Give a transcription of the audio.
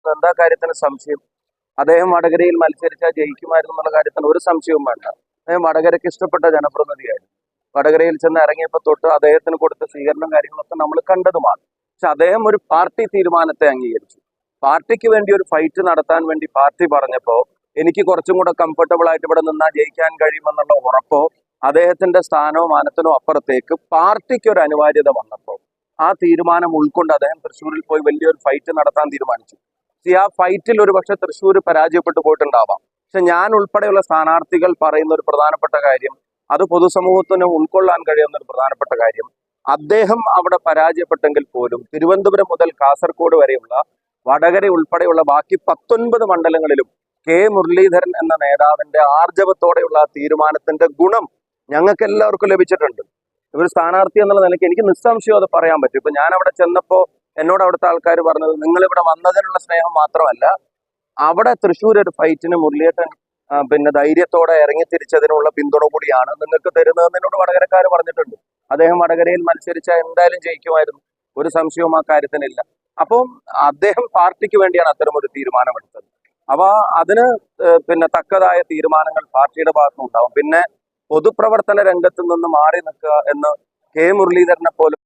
ജയിക്കുമായിരുന്നു. എന്താ കാര്യത്തിന് സംശയം? അദ്ദേഹം വടകരയിൽ മത്സരിച്ചാൽ ജയിക്കുമായിരുന്നു എന്നുള്ള കാര്യത്തിന് ഒരു സംശയവും വേണ്ട. അദ്ദേഹം വടകരയ്ക്ക് ഇഷ്ടപ്പെട്ട ജനപ്രതിനിധിയായിരുന്നു. വടകരയിൽ ചെന്ന് ഇറങ്ങിയപ്പോൾ തൊട്ട് അദ്ദേഹത്തിന് കൊടുത്ത സ്വീകരണം കാര്യങ്ങളൊക്കെ നമ്മൾ കണ്ടതുമാണ്. പക്ഷെ അദ്ദേഹം ഒരു പാർട്ടി തീരുമാനത്തെ അംഗീകരിച്ചു. പാർട്ടിക്ക് വേണ്ടി ഒരു ഫൈറ്റ് നടത്താൻ വേണ്ടി പാർട്ടി പറഞ്ഞപ്പോൾ എനിക്ക് കുറച്ചും കൂടെ കംഫർട്ടബിൾ ആയിട്ട് ഇവിടെ നിന്നാൽ ജയിക്കാൻ കഴിയുമെന്നുള്ള ഉറപ്പോ അദ്ദേഹത്തിന്റെ സ്ഥാനോ മാനത്തിനോ അപ്പുറത്തേക്ക് പാർട്ടിക്ക് ഒരു അനിവാര്യത വന്നപ്പോൾ ആ തീരുമാനം ഉൾക്കൊണ്ട് അദ്ദേഹം തൃശ്ശൂരിൽ പോയി വലിയൊരു ഫൈറ്റ് നടത്താൻ തീരുമാനിച്ചു. ആ ഫൈറ്റിൽ ഒരു പക്ഷെ തൃശ്ശൂർ പരാജയപ്പെട്ടു പോയിട്ടുണ്ടാവാം. പക്ഷെ ഞാൻ ഉൾപ്പെടെയുള്ള സ്ഥാനാർത്ഥികൾ പറയുന്ന ഒരു പ്രധാനപ്പെട്ട കാര്യം, അത് പൊതുസമൂഹത്തിന് ഉൾക്കൊള്ളാൻ കഴിയുന്ന ഒരു പ്രധാനപ്പെട്ട കാര്യം, അദ്ദേഹം അവിടെ പരാജയപ്പെട്ടെങ്കിൽ പോലും തിരുവനന്തപുരം മുതൽ കാസർഗോഡ് വരെയുള്ള വടകര ഉൾപ്പെടെയുള്ള ബാക്കി 19 മണ്ഡലങ്ങളിലും കെ മുരളീധരൻ എന്ന നേതാവിന്റെ ആർജവത്തോടെയുള്ള ആ തീരുമാനത്തിന്റെ ഗുണം ഞങ്ങൾക്ക് എല്ലാവർക്കും ലഭിച്ചിട്ടുണ്ട്. ഒരു സ്ഥാനാർത്ഥി എന്നുള്ള നിലയ്ക്ക് എനിക്ക് നിസ്സംശയം അത് പറയാൻ പറ്റും. ഇപ്പൊ ഞാൻ അവിടെ ചെന്നപ്പോ എന്നോട് അവിടുത്തെ ആൾക്കാർ പറഞ്ഞത്, നിങ്ങൾ ഇവിടെ വന്നതിനുള്ള സ്നേഹം മാത്രമല്ല, അവിടെ തൃശ്ശൂർ ഒരു ഫൈറ്റിന് മുരളിയേട്ടൻ പിന്നെ ധൈര്യത്തോടെ ഇറങ്ങി തിരിച്ചതിനുള്ള പിന്തുണ കൂടിയാണ് നിങ്ങൾക്ക് തരുന്നതെന്ന് എന്നോട് വടകരക്കാർ പറഞ്ഞിട്ടുണ്ട്. അദ്ദേഹം വടകരയിൽ മത്സരിച്ചാൽ എന്തായാലും ജയിക്കുമായിരുന്നു, ഒരു സംശയവും ആ കാര്യത്തിനില്ല. അപ്പം അദ്ദേഹം പാർട്ടിക്ക് വേണ്ടിയാണ് അത്തരം ഒരു തീരുമാനമെടുത്തത്. അപ്പൊ അതിന് പിന്നെ തക്കതായ തീരുമാനങ്ങൾ പാർട്ടിയുടെ ഭാഗത്തുനിന്നുണ്ടാവും. പിന്നെ പൊതുപ്രവർത്തന രംഗത്ത് നിന്ന് മാറി നിൽക്കുക എന്ന് കെ മുരളീധരനെ പോലും